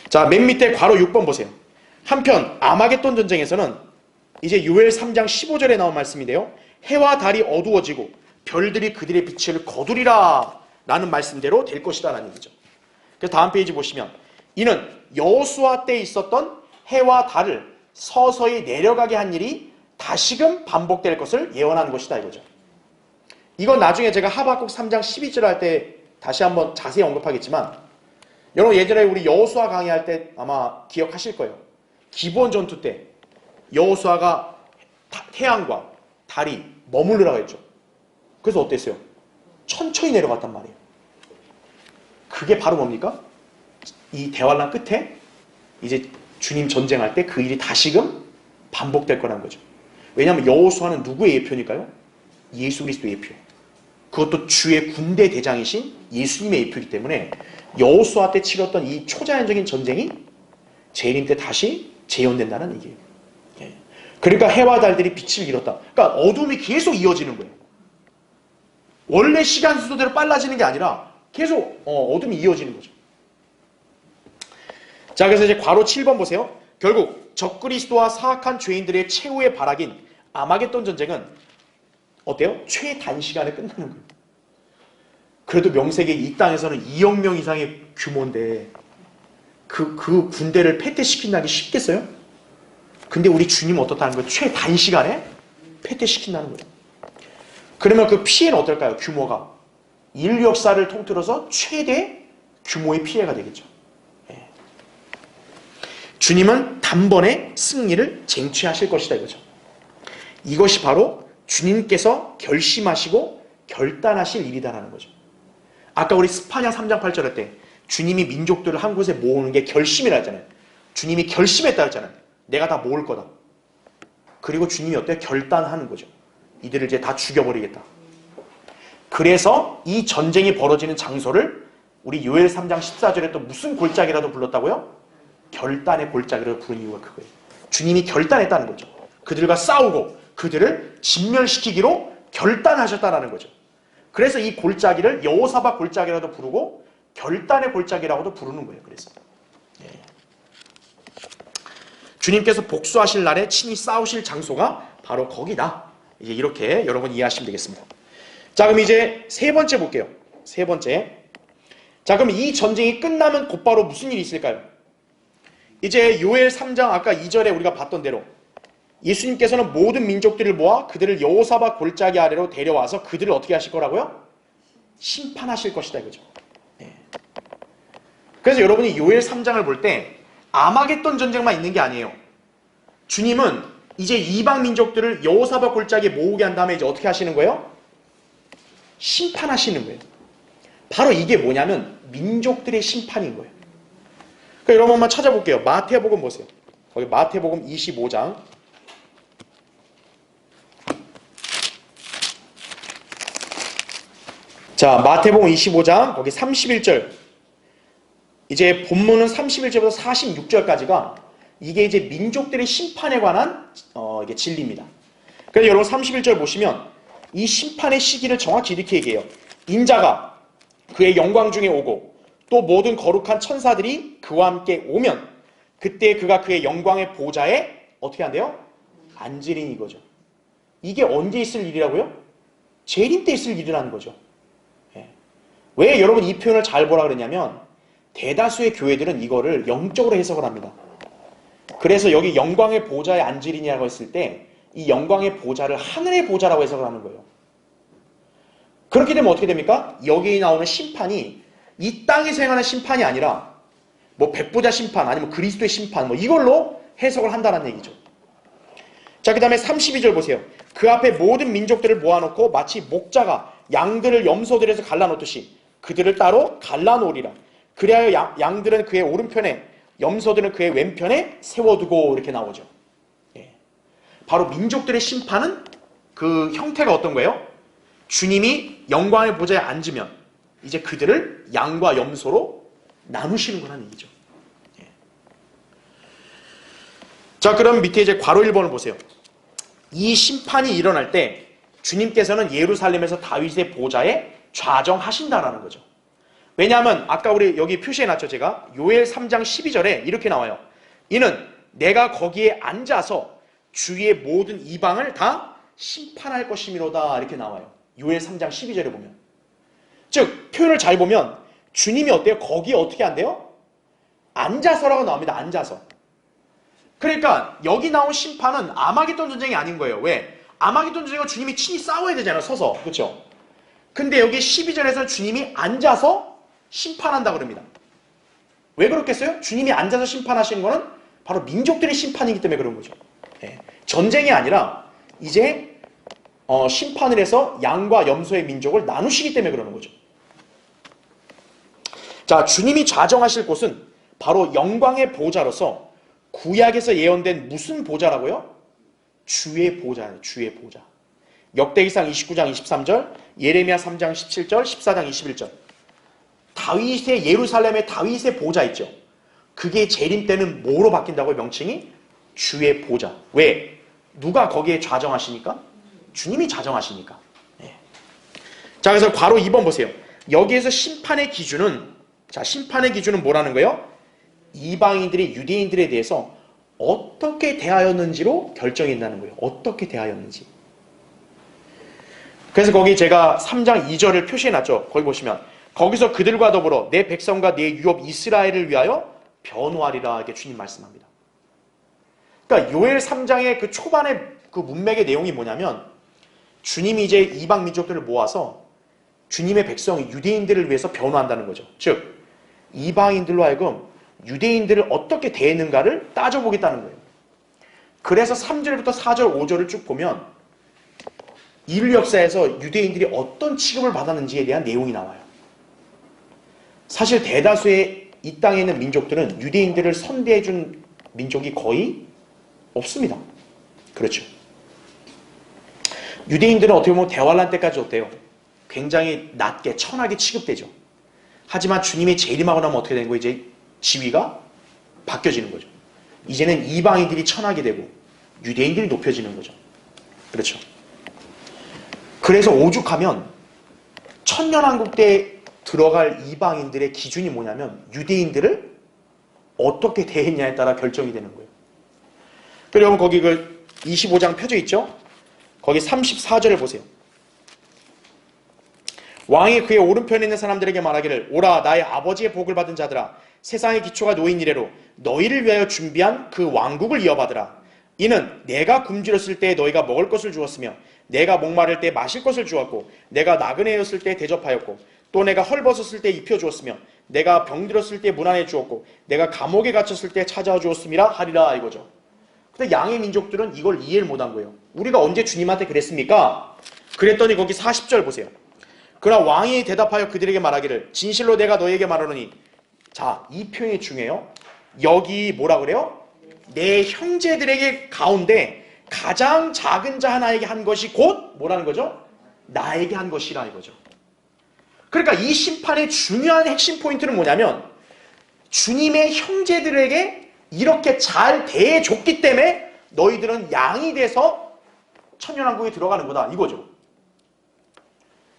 Speaker 1: 자, 맨 밑에 괄호 6번 보세요. 한편 아마겟돈 전쟁에서는 이제 요엘 3장 15절에 나온 말씀인데요. 해와 달이 어두워지고 별들이 그들의 빛을 거두리라 라는 말씀대로 될 것이다 라는 얘기죠. 그래서 다음 페이지 보시면 이는 여호수아 때 있었던 해와 달을 서서히 내려가게 한 일이 다시금 반복될 것을 예언하는 것이다 이거죠. 이건 나중에 제가 하박국 3장 12절 할 때 다시 한번 자세히 언급하겠지만 여러분 예전에 우리 여호수아 강의할 때 아마 기억하실 거예요. 기브온 전투 때 여호수아가 태양과 달이 머무르라고 했죠. 그래서 어땠어요? 천천히 내려갔단 말이에요. 그게 바로 뭡니까? 이 대환란 끝에 이제 주님 전쟁할 때 그 일이 다시금 반복될 거라는 거죠. 왜냐하면 여호수아는 누구의 예표니까요? 예수 그리스도의 예표. 그것도 주의 군대 대장이신 예수님의 예표이기 때문에 여호수아 때 치렀던 이 초자연적인 전쟁이 재림 때 다시 재현된다는 얘기예요. 예. 그러니까 해와 달들이 빛을 잃었다. 그러니까 어둠이 계속 이어지는 거예요. 원래 시간 순서대로 빨라지는 게 아니라 계속 어둠이 이어지는 거죠. 자, 그래서 이제 괄호 7번 보세요. 결국 적그리스도와 사악한 죄인들의 최후의 발악인 아마겟돈 전쟁은 어때요? 최단시간에 끝나는 거예요. 그래도 명세계 이 땅에서는 2억 명 이상의 규모인데 그 군대를 패퇴시킨다는 게 쉽겠어요? 근데 우리 주님은 어떻다는 거예요? 최단시간에 패퇴시킨다는 거예요. 그러면 그 피해는 어떨까요? 규모가 인류 역사를 통틀어서 최대 규모의 피해가 되겠죠. 예. 주님은 단번에 승리를 쟁취하실 것이다 이거죠. 이것이 바로 주님께서 결심하시고 결단하실 일이다라는 거죠. 아까 우리 스파냐 3장 8절 할 때 주님이 민족들을 한 곳에 모으는 게 결심이라 했잖아요. 주님이 결심했다 했잖아요. 내가 다 모을 거다. 그리고 주님이 어때요? 결단하는 거죠. 이들을 이제 다 죽여버리겠다. 그래서 이 전쟁이 벌어지는 장소를 우리 요엘 3장 14절에 또 무슨 골짜기라도 불렀다고요? 결단의 골짜기를 부른 이유가 그거예요. 주님이 결단했다는 거죠. 그들과 싸우고 그들을 진멸시키기로 결단하셨다는 거죠. 그래서 이 골짜기를 여호사밧 골짜기라도 부르고 결단의 골짜기라고도 부르는 거예요. 그래서 주님께서 복수하실 날에 친히 싸우실 장소가 바로 거기다. 이제 이렇게 여러분 이해하시면 되겠습니다. 자, 그럼 이제 세 번째 볼게요. 세 번째. 자, 그럼 이 전쟁이 끝나면 곧바로 무슨 일이 있을까요? 이제 요엘 3장 아까 2절에 우리가 봤던 대로 예수님께서는 모든 민족들을 모아 그들을 여호사밧 골짜기 아래로 데려와서 그들을 어떻게 하실 거라고요? 심판하실 것이다 이거죠. 그래서 여러분이 요엘 3장을 볼 때 아마겟돈 전쟁만 있는 게 아니에요. 주님은 이제 이방 민족들을 여호사밧 골짜기에 모으게 한 다음에 이제 어떻게 하시는 거예요? 심판하시는 거예요. 바로 이게 뭐냐면 민족들의 심판인 거예요. 그러니까 여러분 한번 찾아볼게요. 마태복음 보세요. 거기 마태복음 25장. 자, 마태복음 25장 거기 31절. 이제 본문은 31절부터 46절까지가 이게 이제 민족들의 심판에 관한 이게 진리입니다. 그래서 여러분 31절 보시면 이 심판의 시기를 정확히 이렇게 얘기해요. 인자가 그의 영광 중에 오고 또 모든 거룩한 천사들이 그와 함께 오면 그때 그가 그의 영광의 보좌에 어떻게 한대요? 앉으리니 이거죠. 이게 언제 있을 일이라고요? 재림 때 있을 일이라는 거죠. 왜 여러분 이 표현을 잘 보라 그러냐면 대다수의 교회들은 이거를 영적으로 해석을 합니다. 그래서 여기 영광의 보좌에 앉으리냐고 했을 때 이 영광의 보좌를 하늘의 보좌라고 해석을 하는 거예요. 그렇게 되면 어떻게 됩니까? 여기 나오는 심판이 이 땅에서 행하는 심판이 아니라 뭐 백보자 심판 아니면 그리스도의 심판 뭐 이걸로 해석을 한다는 얘기죠. 자, 그 다음에 32절 보세요. 그 앞에 모든 민족들을 모아놓고 마치 목자가 양들을 염소들에서 갈라놓듯이 그들을 따로 갈라놓으리라. 그리하여 양들은 그의 오른편에 염소들은 그의 왼편에 세워두고 이렇게 나오죠. 바로 민족들의 심판은 그 형태가 어떤 거예요? 주님이 영광의 보좌에 앉으면 이제 그들을 양과 염소로 나누시는 거라는 얘기죠. 자, 그럼 밑에 이제 괄호 1번을 보세요. 이 심판이 일어날 때 주님께서는 예루살렘에서 다윗의 보좌에 좌정하신다라는 거죠. 왜냐하면 아까 우리 여기 표시해놨죠. 제가 요엘 3장 12절에 이렇게 나와요. 이는 내가 거기에 앉아서 주위의 모든 이방을 다 심판할 것이미로다 이렇게 나와요. 요엘 3장 12절에 보면. 즉 표현을 잘 보면 주님이 어때요? 거기에 어떻게 한대요? 앉아서라고 나옵니다. 앉아서. 그러니까 여기 나온 심판은 아마겟돈 전쟁이 아닌 거예요. 왜? 아마겟돈 전쟁은 주님이 친히 싸워야 되잖아요. 서서. 그렇죠? 근데 여기 12절에서는 주님이 앉아서 심판한다 그럽니다. 왜 그렇겠어요? 주님이 앉아서 심판하시는 거는 바로 민족들의 심판이기 때문에 그런 거죠. 전쟁이 아니라 이제 심판을 해서 양과 염소의 민족을 나누시기 때문에 그러는 거죠. 자, 주님이 좌정하실 곳은 바로 영광의 보좌로서 구약에서 예언된 무슨 보좌라고요? 주의 보좌예요. 주의 보좌. 역대기상 29장 23절, 예레미야 3장 17절, 14장 21절. 다윗의 예루살렘의 다윗의 보좌 있죠. 그게 재림 때는 뭐로 바뀐다고요? 명칭이 주의 보좌. 왜? 누가 거기에 좌정하시니까? 주님이 좌정하시니까. 자, 그래서 괄호 2번 보세요. 여기에서 심판의 기준은 심판의 기준은 뭐라는 거예요? 이방인들이 유대인들에 대해서 어떻게 대하였는지로 결정이 된다는 거예요. 어떻게 대하였는지. 그래서 거기 제가 3장 2절을 표시해놨죠. 거기 보시면 거기서 그들과 더불어 내 백성과 내 유업 이스라엘을 위하여 변호하리라 이렇게 주님 말씀합니다. 그러니까 요엘 3장의 그 초반의 그 문맥의 내용이 뭐냐면 주님이 이제 이방 민족들을 모아서 주님의 백성 유대인들을 위해서 변호한다는 거죠. 즉 이방인들로 하여금 유대인들을 어떻게 대했는가를 따져보겠다는 거예요. 그래서 3절부터 4절, 5절을 쭉 보면 인류 역사에서 유대인들이 어떤 취급을 받았는지에 대한 내용이 나와요. 사실 대다수의 이 땅에 있는 민족들은 유대인들을 선대해준 민족이 거의 없습니다. 그렇죠. 유대인들은 어떻게 보면 대환란 때까지 어때요? 굉장히 낮게, 천하게 취급되죠. 하지만 주님이 재림하고 나면 어떻게 되는 거예요? 이제 지위가 바뀌어지는 거죠. 이제는 이방인들이 천하게 되고 유대인들이 높여지는 거죠. 그렇죠. 그래서 오죽하면 천년왕국 때 들어갈 이방인들의 기준이 뭐냐면 유대인들을 어떻게 대했냐에 따라 결정이 되는 거예요. 그리고 여러분 거기 그 25장 펴져 있죠? 거기 34절을 보세요. 왕이 그의 오른편에 있는 사람들에게 말하기를 오라 나의 아버지의 복을 받은 자들아 세상의 기초가 놓인 이래로 너희를 위하여 준비한 그 왕국을 이어받으라. 이는 내가 굶주렸을 때 너희가 먹을 것을 주었으며 내가 목마를 때 마실 것을 주었고 내가 나그네였을 때 대접하였고 또 내가 헐벗었을 때 입혀주었으며 내가 병들었을 때 문안해 주었고 내가 감옥에 갇혔을 때 찾아와 주었음이라 하리라 이거죠. 근데 양의 민족들은 이걸 이해를 못한 거예요. 우리가 언제 주님한테 그랬습니까? 그랬더니 거기 40절 보세요. 그러나 왕이 대답하여 그들에게 말하기를 진실로 내가 너희에게 말하노니 자, 이 표현이 중요해요. 여기 뭐라 그래요? 내 형제들에게 가운데 가장 작은 자 하나에게 한 것이 곧 뭐라는 거죠? 나에게 한 것이라 이거죠. 그러니까 이 심판의 중요한 핵심 포인트는 뭐냐면 주님의 형제들에게 이렇게 잘 대해줬기 때문에 너희들은 양이 돼서 천년왕국에 들어가는 거다 이거죠.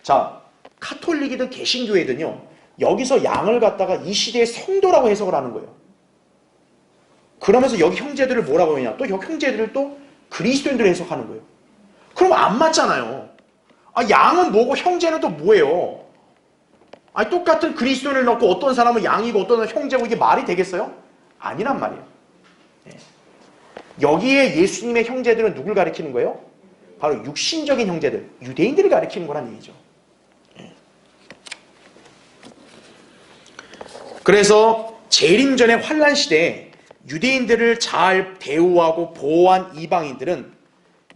Speaker 1: 자, 카톨릭이든 개신교회든요 여기서 양을 갖다가 이 시대의 성도라고 해석을 하는 거예요. 그러면서 여기 형제들을 뭐라고 하냐 또 여기 형제들을 또 그리스도인들을 해석하는 거예요. 그럼 안 맞잖아요. 아, 양은 뭐고 형제는 또 뭐예요? 아니, 똑같은 그리스도인을 넣고 어떤 사람은 양이고 어떤 사람은 형제고 이게 말이 되겠어요? 아니란 말이에요. 네. 여기에 예수님의 형제들은 누굴 가리키는 거예요? 바로 육신적인 형제들, 유대인들을 가리키는 거란 얘기죠. 네. 그래서 재림전의 환란 시대에 유대인들을 잘 대우하고 보호한 이방인들은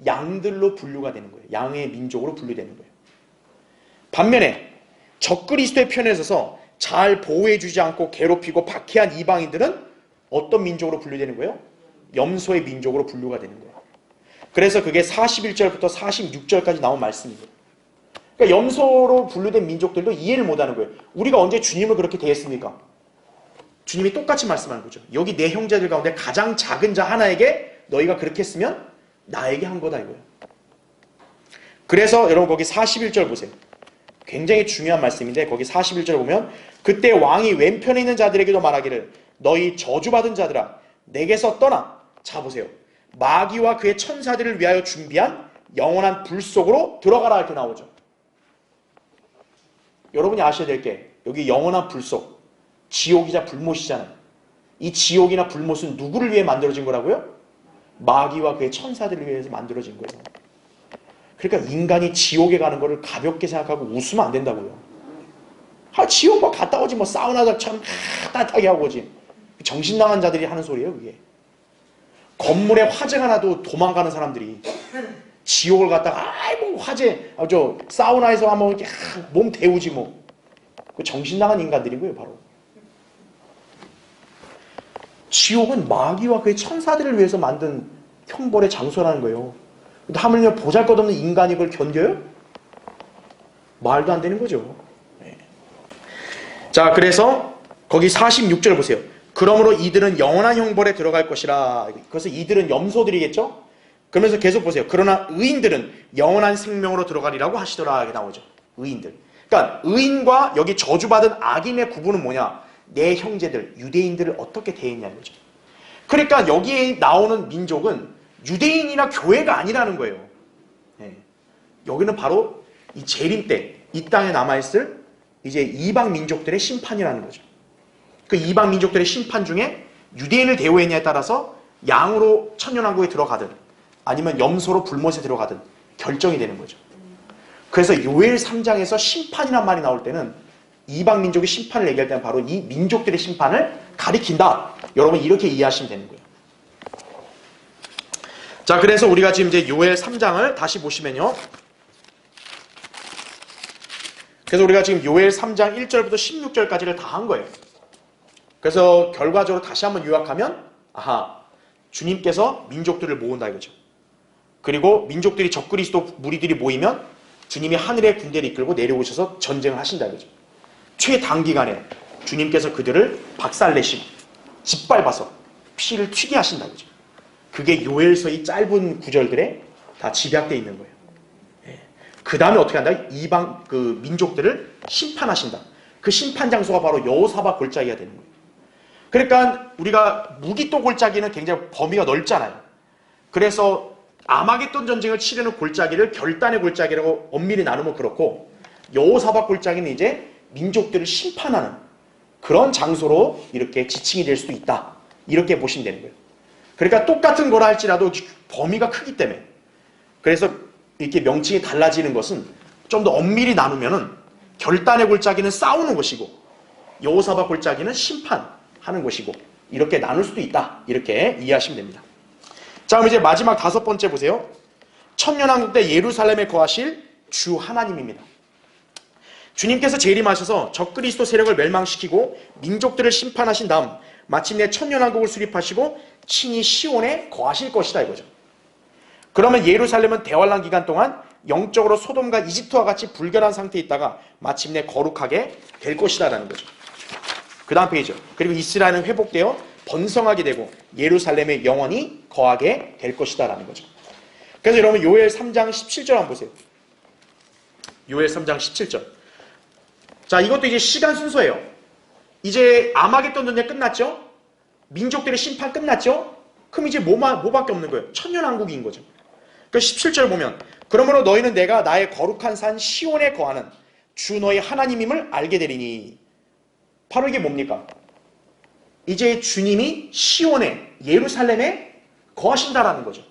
Speaker 1: 양들로 분류가 되는 거예요. 양의 민족으로 분류되는 거예요. 반면에 적그리스도의 편에 서서 잘 보호해주지 않고 괴롭히고 박해한 이방인들은 어떤 민족으로 분류되는 거예요? 염소의 민족으로 분류가 되는 거예요. 그래서 그게 41절부터 46절까지 나온 말씀이에요. 그러니까 염소로 분류된 민족들도 이해를 못하는 거예요. 우리가 언제 주님을 그렇게 대했습니까? 주님이 똑같이 말씀하는 거죠. 여기 내 형제들 가운데 가장 작은 자 하나에게 너희가 그렇게 했으면 나에게 한 거다 이거예요. 그래서 여러분 거기 41절 보세요. 굉장히 중요한 말씀인데 거기 41절 보면 그때 왕이 왼편에 있는 자들에게도 말하기를 너희 저주받은 자들아 내게서 떠나. 자 보세요. 마귀와 그의 천사들을 위하여 준비한 영원한 불 속으로 들어가라 이렇게 나오죠. 여러분이 아셔야 될 게 여기 영원한 불 속 지옥이자 불못이잖아요. 이 지옥이나 불못은 누구를 위해 만들어진 거라고요? 마귀와 그의 천사들을 위해서 만들어진 거예요. 그러니까 인간이 지옥에 가는 거를 가볍게 생각하고 웃으면 안 된다고요. 아, 지옥 뭐 갔다 오지 뭐 사우나도 참 따뜻하게 하고 오지. 정신 나간 자들이 하는 소리예요 그게. 건물에 화재가 나도 도망가는 사람들이 지옥을 갔다가 아이고 화재 저 사우나에서 한번 이렇게 몸 데우지 뭐. 그 정신 나간 인간들이고요 바로. 지옥은 마귀와 그의 천사들을 위해서 만든 형벌의 장소라는 거예요. 근데 하물며 보잘것없는 인간이 그걸 견뎌요? 말도 안 되는 거죠. 네. 자, 그래서 거기 46절 보세요. 그러므로 이들은 영원한 형벌에 들어갈 것이라. 그래서 이들은 염소들이겠죠? 그러면서 계속 보세요. 그러나 의인들은 영원한 생명으로 들어가리라고 하시더라. 이렇게 나오죠. 의인들. 그러니까 의인과 여기 저주받은 악인의 구분은 뭐냐? 내 형제들, 유대인들을 어떻게 대했냐는 거죠. 그러니까 여기에 나오는 민족은 유대인이나 교회가 아니라는 거예요. 네. 여기는 바로 이 재림 때 이 땅에 남아있을 이제 이방 민족들의 심판이라는 거죠. 그 이방 민족들의 심판 중에 유대인을 대우했냐에 따라서 양으로 천년왕국에 들어가든 아니면 염소로 불못에 들어가든 결정이 되는 거죠. 그래서 요엘 3장에서 심판이란 말이 나올 때는 이방 민족의 심판을 얘기할 때는 바로 이 민족들의 심판을 가리킨다. 여러분 이렇게 이해하시면 되는 거예요. 자, 그래서 우리가 지금 이제 요엘 3장을 다시 보시면요. 그래서 우리가 지금 요엘 3장 1절부터 16절까지를 다 한 거예요. 그래서 결과적으로 다시 한번 요약하면 아하, 주님께서 민족들을 모은다 이거죠. 그리고 민족들이 적그리스도 무리들이 모이면 주님이 하늘의 군대를 이끌고 내려오셔서 전쟁을 하신다 이거죠. 최단기간에 주님께서 그들을 박살내시고 짓밟아서 피를 튀게 하신다 이거죠. 그게 요엘서의 짧은 구절들에 다 집약되어 있는 거예요. 그 다음에 어떻게 한다? 이방 그 민족들을 심판하신다. 그 심판 장소가 바로 여호사밧 골짜기가 되는 거예요. 그러니까 우리가 무기또 골짜기는 굉장히 범위가 넓잖아요. 그래서 아마겟돈 전쟁을 치르는 골짜기를 결단의 골짜기라고 엄밀히 나누면 그렇고, 여호사밧 골짜기는 이제 민족들을 심판하는 그런 장소로 이렇게 지칭이 될 수도 있다. 이렇게 보시면 되는 거예요. 그러니까 똑같은 거라 할지라도 범위가 크기 때문에, 그래서 이렇게 명칭이 달라지는 것은 좀 더 엄밀히 나누면은 결단의 골짜기는 싸우는 것이고 여호사밧 골짜기는 심판하는 것이고 이렇게 나눌 수도 있다. 이렇게 이해하시면 됩니다. 자, 그럼 이제 마지막 5번째 보세요. 천년왕국 때 예루살렘에 거하실 주 하나님입니다. 주님께서 재림하셔서 적그리스도 세력을 멸망시키고 민족들을 심판하신 다음 마침내 천년왕국을 수립하시고 친히 시온에 거하실 것이다 이거죠. 그러면 예루살렘은 대환란 기간 동안 영적으로 소돔과 이집트와 같이 불결한 상태에 있다가 마침내 거룩하게 될 것이다라는 거죠. 그 다음 페이지죠. 그리고 이스라엘은 회복되어 번성하게 되고 예루살렘에 영원히 거하게 될 것이다라는 거죠. 그래서 여러분 요엘 3장 17절 한번 보세요. 요엘 3장 17절. 자, 이것도 이제 시간 순서예요. 이제 아마겟돈 전쟁 끝났죠? 민족들의 심판 끝났죠? 그럼 이제 뭐밖에 없는 거예요? 천년왕국인 거죠. 그 17절 보면 그러므로 너희는 내가 나의 거룩한 산 시온에 거하는 주 너희 하나님임을 알게 되리니. 바로 이게 뭡니까? 이제 주님이 시온에 예루살렘에 거하신다라는 거죠.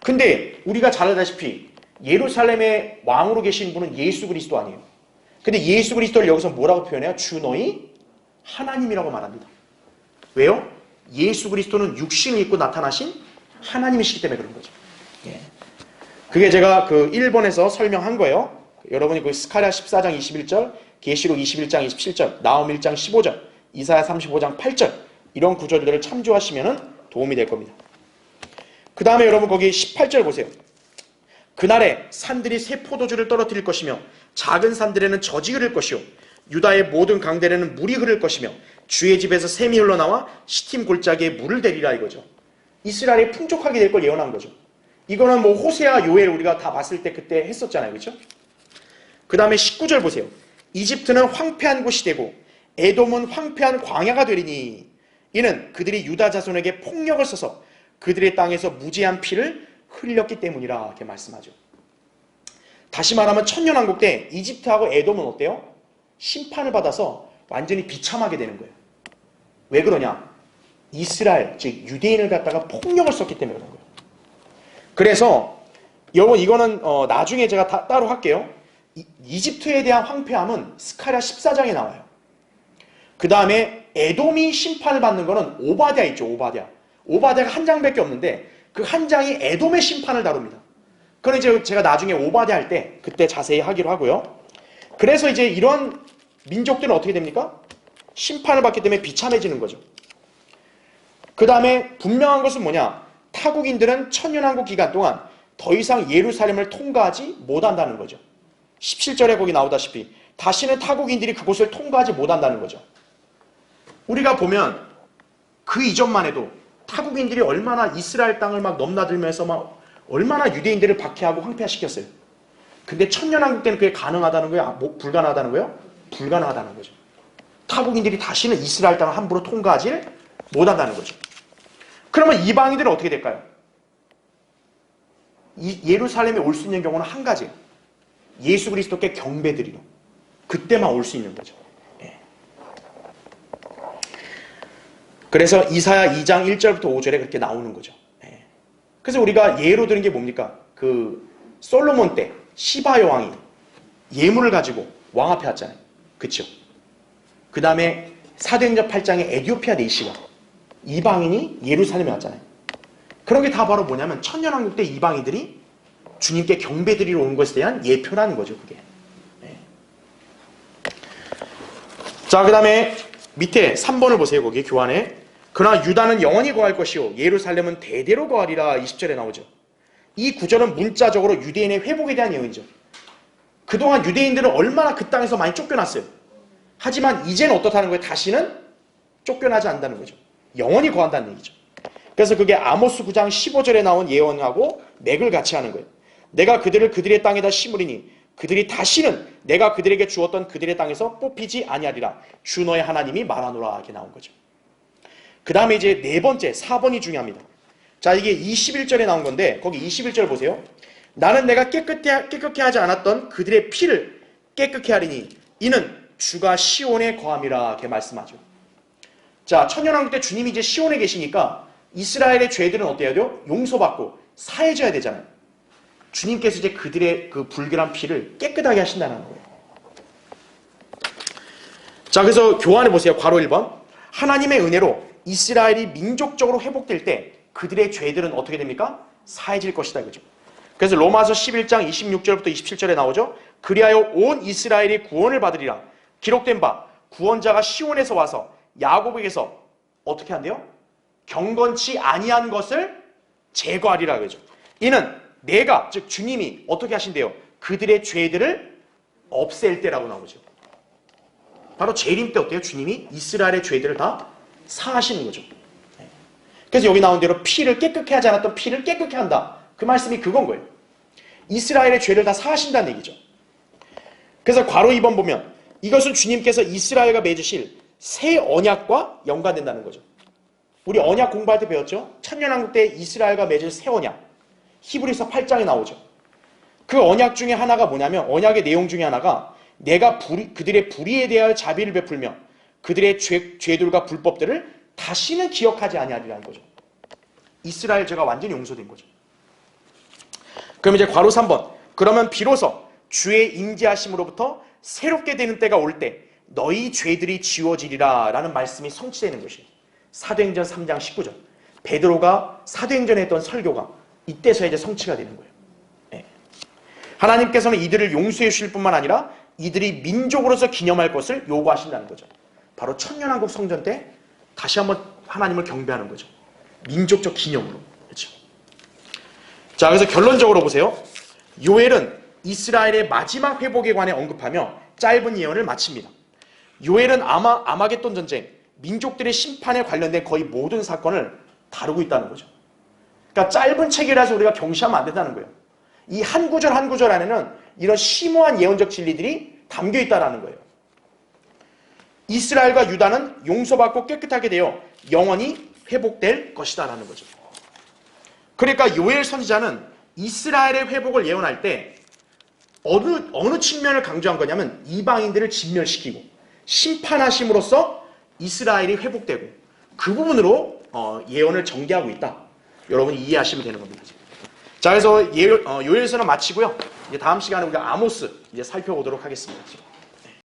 Speaker 1: 근데 우리가 잘 알다시피 예루살렘의 왕으로 계신 분은 예수 그리스도 아니에요. 근데 예수 그리스도를 여기서 뭐라고 표현해요? 주 너희 하나님이라고 말합니다. 왜요? 예수 그리스도는 육신을 입고 나타나신 하나님이시기 때문에 그런 거죠. 그게 제가 그 1번에서 설명한 거예요. 여러분이 그 스가랴 14장 21절, 계시록 21장 27절, 나홈 1장 15절, 이사야 35장 8절 이런 구절들을 참조하시면 도움이 될 겁니다. 그 다음에 여러분 거기 18절 보세요. 그날에 산들이 새 포도주를 떨어뜨릴 것이며 작은 산들에는 젖이 흐를 것이요 유다의 모든 강들에는 물이 흐를 것이며 주의 집에서 샘이 흘러나와 시팀 골짜기에 물을 대리라 이거죠. 이스라엘이 풍족하게 될 걸 예언한 거죠. 이거는 뭐 호세아 요엘 우리가 다 봤을 때 그때 했었잖아요. 그렇죠? 그 다음에 19절 보세요. 이집트는 황폐한 곳이 되고 에돔은 황폐한 광야가 되리니 이는 그들이 유다 자손에게 폭력을 써서 그들의 땅에서 무지한 피를 흘렸기 때문이라 이렇게 말씀하죠. 다시 말하면 천년왕국 때 이집트하고 에돔은 어때요? 심판을 받아서 완전히 비참하게 되는 거예요. 왜 그러냐? 이스라엘, 즉 유대인을 갖다가 폭력을 썼기 때문에 그런 거예요. 그래서 여러분 이거는 나중에 제가 따로 할게요. 이집트에 대한 황폐함은 스가랴 14장에 나와요. 그 다음에 에돔이 심판을 받는 거는 오바댜 있죠. 오바댜가 한 장밖에 없는데 그 한 장이 에돔의 심판을 다룹니다. 그건 이제 제가 나중에 오바댜 할 때 그때 자세히 하기로 하고요. 그래서 이제 이런 민족들은 어떻게 됩니까? 심판을 받기 때문에 비참해지는 거죠. 그 다음에 분명한 것은 뭐냐? 타국인들은 천년왕국 기간 동안 더 이상 예루살렘을 통과하지 못한다는 거죠. 17절에 거기 나오다시피 다시는 타국인들이 그곳을 통과하지 못한다는 거죠. 우리가 보면 그 이전만 해도 타국인들이 얼마나 이스라엘 땅을 막 넘나들면서 막 얼마나 유대인들을 박해하고 황폐화시켰어요. 근데 천년왕국 때는 그게 가능하다는 거예요? 불가능하다는 거예요? 불가능하다는 거죠. 타국인들이 다시는 이스라엘 땅을 함부로 통과하지 못한다는 거죠. 그러면 이방인들은 어떻게 될까요? 예루살렘에 올 수 있는 경우는 한 가지예요. 예수 그리스도께 경배드리러. 그때만 올 수 있는 거죠. 그래서 이사야 2장 1절부터 5절에 그렇게 나오는 거죠. 그래서 우리가 예로 드는 게 뭡니까? 그 솔로몬 때 시바 여왕이 예물을 가지고 왕 앞에 왔잖아요. 그쵸? 그 다음에 사도행전 8장에 에디오피아 내시가 이방인이 예루살렘에 왔잖아요. 그런 게 다 바로 뭐냐면 천년왕국 때 이방인들이 주님께 경배드리러 온 것에 대한 예표라는 거죠. 그게. 네. 자, 그 다음에 밑에 3번을 보세요. 거기 교환에. 그러나 유다는 영원히 거할 것이요 예루살렘은 대대로 거하리라 20절에 나오죠. 이 구절은 문자적으로 유대인의 회복에 대한 예언이죠. 그동안 유대인들은 얼마나 그 땅에서 많이 쫓겨났어요. 하지만 이제는 어떻다는 거예요? 다시는 쫓겨나지 않는다는 거죠. 영원히 거한다는 얘기죠. 그래서 그게 아모스 9장 15절에 나온 예언하고 맥을 같이 하는 거예요. 내가 그들을 그들의 땅에다 심으리니 그들이 다시는 내가 그들에게 주었던 그들의 땅에서 뽑히지 아니하리라. 주 너의 하나님이 말하노라. 이렇게 나온 거죠. 그 다음에 이제 네 번째 4번이 중요합니다. 자, 이게 21절에 나온 건데 거기 21절 보세요. 나는 내가 깨끗게 하지 않았던 그들의 피를 깨끗게 하리니 이는 주가 시온에 거함이라. 이렇게 말씀하죠. 자, 천년왕국 때 주님이 이제 시온에 계시니까 이스라엘의 죄들은 어때야 돼요? 용서받고 사해져야 되잖아요. 주님께서 이제 그들의 그 불결한 피를 깨끗하게 하신다는 거예요. 자, 그래서 교환해 보세요. 괄호 1번. 하나님의 은혜로 이스라엘이 민족적으로 회복될 때 그들의 죄들은 어떻게 됩니까? 사해질 것이다. 그죠? 그래서 로마서 11장 26절부터 27절에 나오죠. 그리하여 온 이스라엘이 구원을 받으리라. 기록된 바 구원자가 시온에서 와서 야곱에게서 어떻게 한대요? 경건치 아니한 것을 제거하리라. 그죠? 이는 내가 즉 주님이 어떻게 하신대요? 그들의 죄들을 없앨 때라고 나오죠. 바로 재림 때 어때요? 주님이 이스라엘의 죄들을 다 사하시는 거죠. 그래서 여기 나온 대로 피를 깨끗게 하지 않았던 피를 깨끗게 한다. 그 말씀이 그건 거예요. 이스라엘의 죄를 다 사하신다는 얘기죠. 그래서 괄호 2번 보면 이것은 주님께서 이스라엘과 맺으실 새 언약과 연관된다는 거죠. 우리 언약 공부할 때 배웠죠? 천년왕국 때 이스라엘과 맺을 새 언약. 히브리서 8장에 나오죠. 그 언약 중에 하나가 뭐냐면 언약의 내용 중에 하나가 내가 그들의 불의에 대하여 자비를 베풀며 그들의 죄들과 불법들을 다시는 기억하지 아니하리라는 거죠. 이스라엘 죄가 완전히 용서된 거죠. 그럼 이제 괄호 3번. 그러면 비로소 주의 임재하심으로부터 새롭게 되는 때가 올 때 너희 죄들이 지워지리라 라는 말씀이 성취되는 것이에요. 사도행전 3장 19절. 베드로가 사도행전에 했던 설교가 이때서 이제 성취가 되는 거예요. 네. 하나님께서는 이들을 용서해 주실 뿐만 아니라 이들이 민족으로서 기념할 것을 요구하신다는 거죠. 바로 천년왕국 성전 때 다시 한번 하나님을 경배하는 거죠. 민족적 기념으로. 그렇죠. 자, 그래서 결론적으로 보세요. 요엘은 이스라엘의 마지막 회복에 관해 언급하며 짧은 예언을 마칩니다. 요엘은 아마겟돈 전쟁, 민족들의 심판에 관련된 거의 모든 사건을 다루고 있다는 거죠. 그러니까 짧은 책이라서 우리가 경시하면 안 된다는 거예요. 이 한 구절 한 구절 안에는 이런 심오한 예언적 진리들이 담겨 있다는 거예요. 이스라엘과 유다는 용서받고 깨끗하게 되어 영원히 회복될 것이다 라는 거죠. 그러니까 요엘 선지자는 이스라엘의 회복을 예언할 때 어느 측면을 강조한 거냐면 이방인들을 진멸시키고 심판하심으로써 이스라엘이 회복되고 그 부분으로 예언을 전개하고 있다. 여러분이 이해하시면 되는 겁니다. 자, 그래서 요엘서는 마치고요. 이제 다음 시간에 우리가 아모스 이제 살펴보도록 하겠습니다.